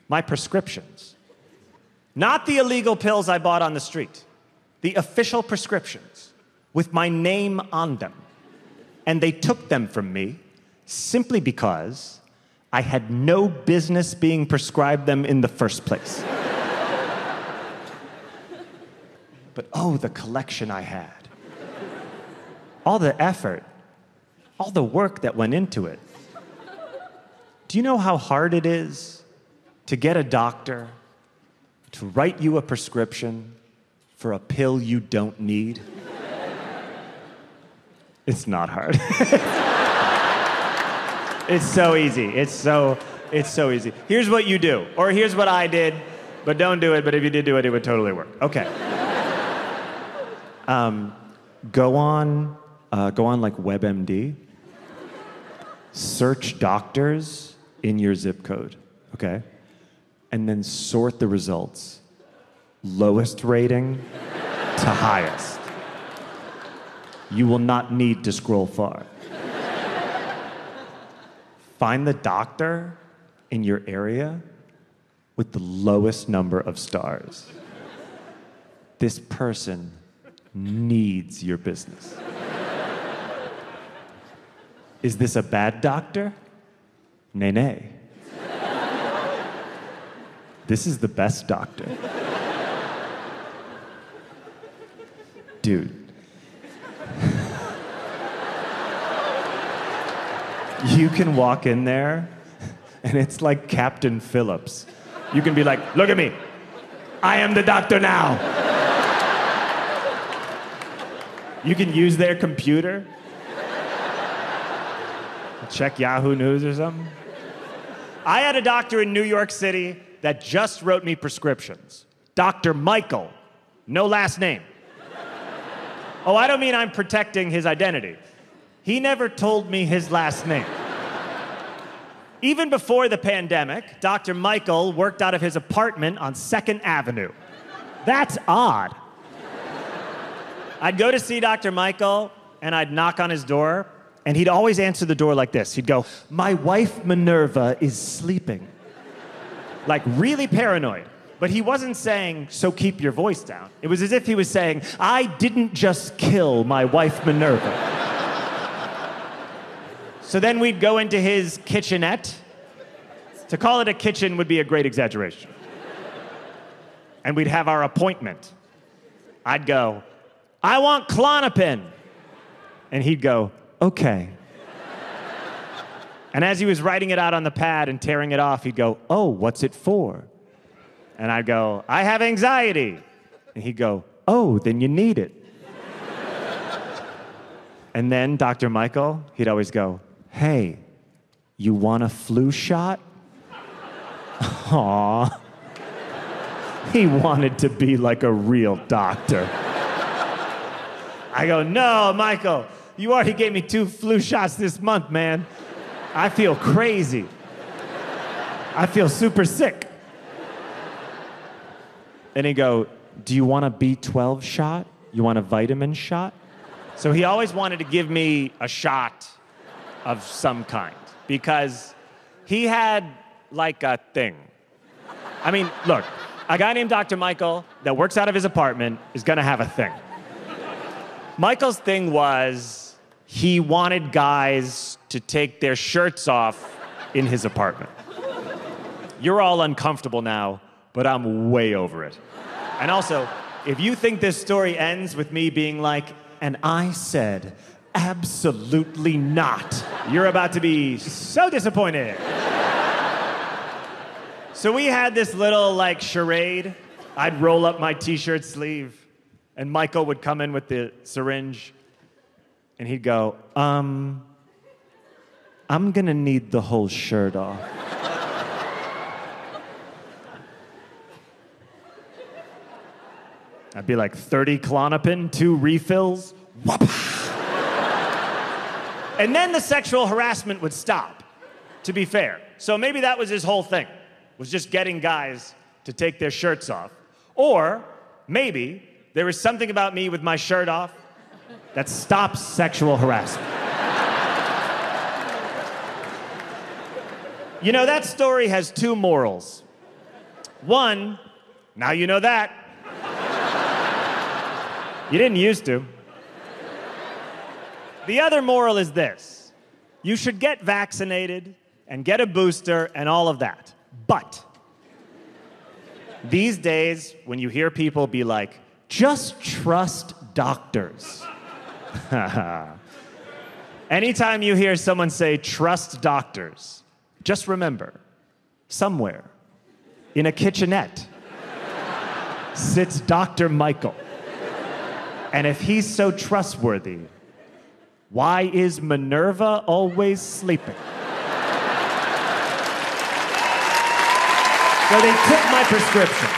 My prescriptions. Not the illegal pills I bought on the street. The official prescriptions with my name on them. And they took them from me simply because I had no business being prescribed them in the first place. But oh, the collection I had. All the effort, all the work that went into it. Do you know how hard it is to get a doctor to write you a prescription for a pill you don't need? It's not hard. It's so easy. It's so easy. Here's what you do, or here's what I did, but don't do it, but if you did do it, it would totally work. Okay. Go on like WebMD, search doctors in your zip code, okay? And then sort the results. Lowest rating to highest. You will not need to scroll far. Find the doctor in your area with the lowest number of stars. This person needs your business. Is this a bad doctor? Nay, nay. This is the best doctor. Dude. You can walk in there, and it's like Captain Phillips. You can be like, look at me. I am the doctor now. You can use their computer. Check Yahoo News or something. I had a doctor in New York City that just wrote me prescriptions. Dr. Michael, no last name. Oh, I don't mean I'm protecting his identity. He never told me his last name. Even before the pandemic, Dr. Michael worked out of his apartment on 2nd Avenue. That's odd. I'd go to see Dr. Michael, and I'd knock on his door, and he'd always answer the door like this. He'd go, "My wife Minerva is sleeping." Like really paranoid. But he wasn't saying, "So keep your voice down." It was as if he was saying, "I didn't just kill my wife Minerva." So then we'd go into his kitchenette. To call it a kitchen would be a great exaggeration. And we'd have our appointment. I'd go, "I want Klonopin." And he'd go, "Okay." And as he was writing it out on the pad and tearing it off, he'd go, "Oh, what's it for?" And I'd go, "I have anxiety." And he'd go, "Oh, then you need it." And then Dr. Michael, he'd always go, "Hey, you want a flu shot?" Aw. He wanted to be like a real doctor. I go, "No, Michael, you already gave me 2 flu shots this month, man. I feel crazy. I feel super sick." And he'd go, "Do you want a B12 shot? You want a vitamin shot?" So he always wanted to give me a shot of some kind because he had like a thing. I mean, look, a guy named Dr. Michael that works out of his apartment is gonna have a thing. Michael's thing was he wanted guys to take their shirts off in his apartment. You're all uncomfortable now, but I'm way over it. And also, if you think this story ends with me being like, "And I said, absolutely not," you're about to be so disappointed. So we had this little like charade. I'd roll up my t-shirt sleeve, and Michael would come in with the syringe, and he'd go, I'm gonna need the whole shirt off." I'd be like, 30 Klonopin, 2 refills. Whoop. And then the sexual harassment would stop, to be fair. So maybe that was his whole thing, was just getting guys to take their shirts off. Or maybe there was something about me with my shirt off that stops sexual harassment. You know, that story has 2 morals. One, now you know that. You didn't used to. The other moral is this. You should get vaccinated and get a booster and all of that. But these days, when you hear people be like, just trust doctors. Anytime you hear someone say, trust doctors, just remember, somewhere in a kitchenette sits Dr. Michael. And if he's so trustworthy, why is Minerva always sleeping? So they took my prescriptions.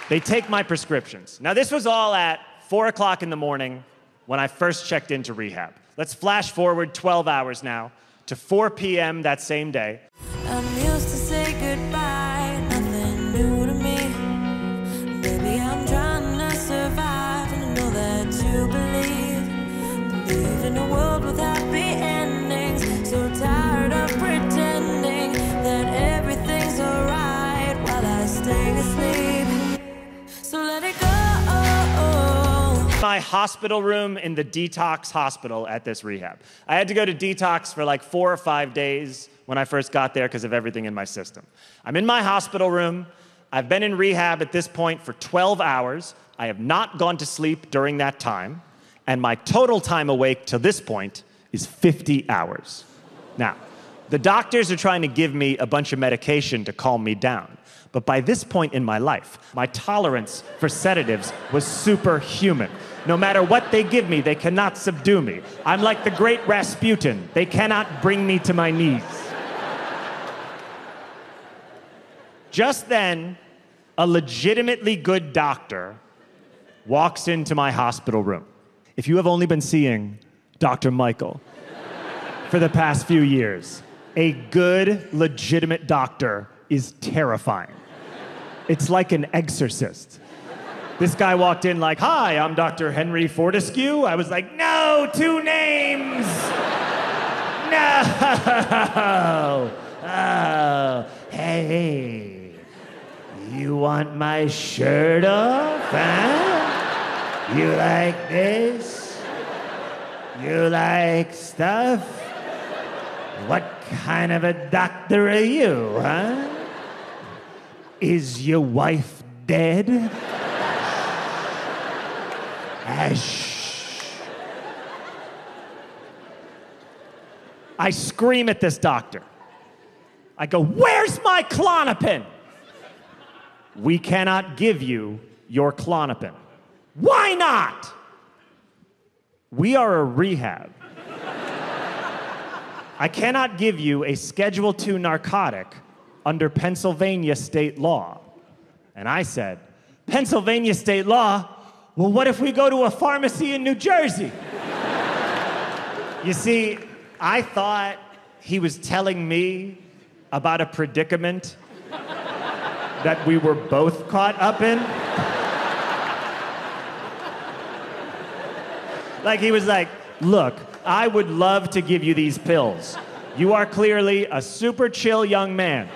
They take my prescriptions. Now, this was all at 4 o'clock in the morning when I first checked into rehab. Let's flash forward 12 hours now to 4 p.m. that same day. I'm used to say goodbye, nothing new to me. Baby, I'm trying to survive, and I know that you believe in a world with happy endings. So tired of pretending that everything's alright while I stay asleep. So let it go. My hospital room in the detox hospital at this rehab. I had to go to detox for like 4 or 5 days when I first got there because of everything in my system. I'm in my hospital room. I've been in rehab at this point for 12 hours. I have not gone to sleep during that time. And my total time awake to this point is 50 hours. Now, the doctors are trying to give me a bunch of medication to calm me down. But by this point in my life, my tolerance for sedatives was superhuman. No matter what they give me, they cannot subdue me. I'm like the great Rasputin. They cannot bring me to my knees. Just then, a legitimately good doctor walks into my hospital room. If you have only been seeing Dr. Michael for the past few years, a good, legitimate doctor is terrifying. It's like an exorcist. This guy walked in like, hi, I'm Dr. Henry Fortescue. I was like, no, 2 names. No. Oh, hey, you want my shirt off, huh? You like this? You like stuff? What kind of a doctor are you, huh? Is your wife dead? Shh. I scream at this doctor. I go, where's my Klonopin? We cannot give you your Klonopin. Why not? We are a rehab. I cannot give you a Schedule II narcotic under Pennsylvania state law. And I said, Pennsylvania state law? Well, what if we go to a pharmacy in New Jersey? You see, I thought he was telling me about a predicament that we were both caught up in. Like he was like, look, I would love to give you these pills. You are clearly a super chill young man,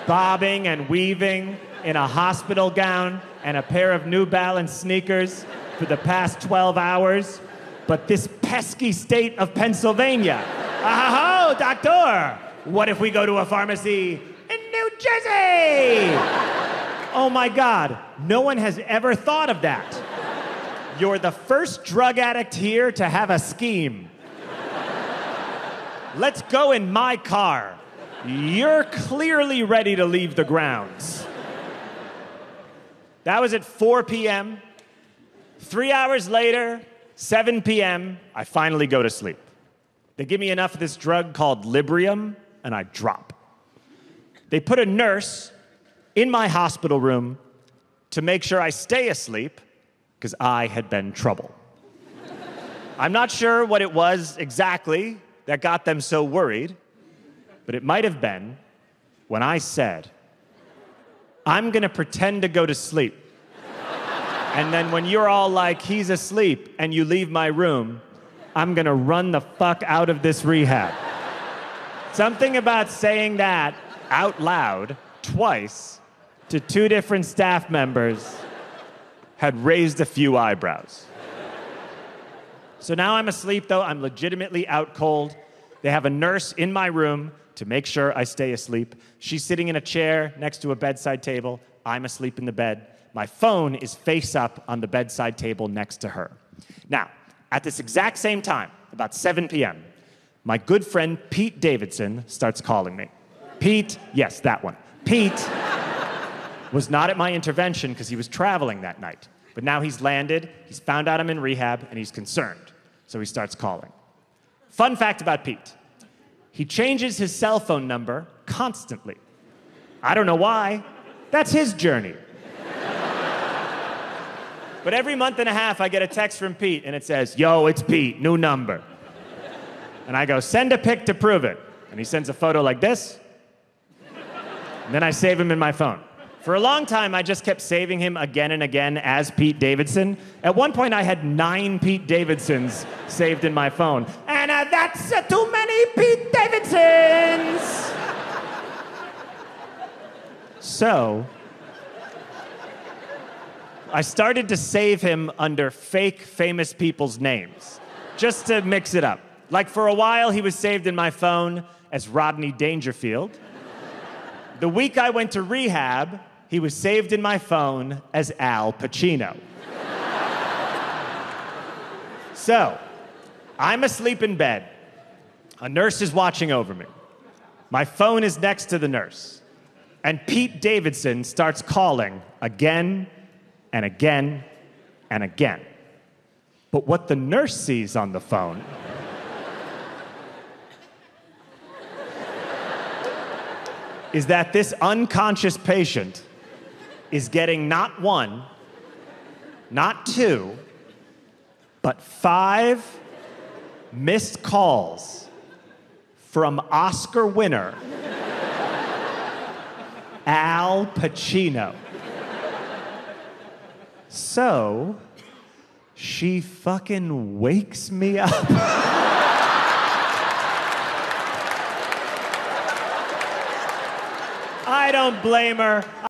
bobbing and weaving in a hospital gown and a pair of New Balance sneakers for the past 12 hours. But this pesky state of Pennsylvania, oh, doctor, what if we go to a pharmacy in New Jersey? Oh my God, no one has ever thought of that. You're the first drug addict here to have a scheme. Let's go in my car. You're clearly ready to leave the grounds. That was at 4 p.m. 3 hours later, 7 p.m., I finally go to sleep. They give me enough of this drug called Librium, and I drop. They put a nurse in my hospital room to make sure I stay asleep, because I had been trouble. I'm not sure what it was exactly that got them so worried, but it might have been when I said, I'm gonna pretend to go to sleep. And then when you're all like, he's asleep, and you leave my room, I'm gonna run the fuck out of this rehab. Something about saying that out loud, twice, to two different staff members, had raised a few eyebrows. So now I'm asleep, though. I'm legitimately out cold. They have a nurse in my room to make sure I stay asleep. She's sitting in a chair next to a bedside table. I'm asleep in the bed. My phone is face up on the bedside table next to her. Now, at this exact same time, about 7 p.m., my good friend Pete Davidson starts calling me. Pete, yes, that one. Pete was not at my intervention because he was traveling that night. But now he's landed, he's found out I'm in rehab, and he's concerned. So he starts calling. Fun fact about Pete. He changes his cell phone number constantly. I don't know why. That's his journey. But every month and a half, I get a text from Pete, and it says, "Yo, it's Pete, new number." And I go, "Send a pic to prove it." And he sends a photo like this. And then I save him in my phone. For a long time, I just kept saving him again and again as Pete Davidson. At one point, I had 9 Pete Davidsons saved in my phone. And that's too many Pete Davidsons! So, I started to save him under fake famous people's names, just to mix it up. Like for a while, he was saved in my phone as Rodney Dangerfield. The week I went to rehab, he was saved in my phone as Al Pacino. So, I'm asleep in bed. A nurse is watching over me. My phone is next to the nurse. And Pete Davidson starts calling again and again and again. But what the nurse sees on the phone is that this unconscious patient is getting not 1, not 2, but 5 missed calls from Oscar winner Al Pacino. So, she fucking wakes me up. I don't blame her.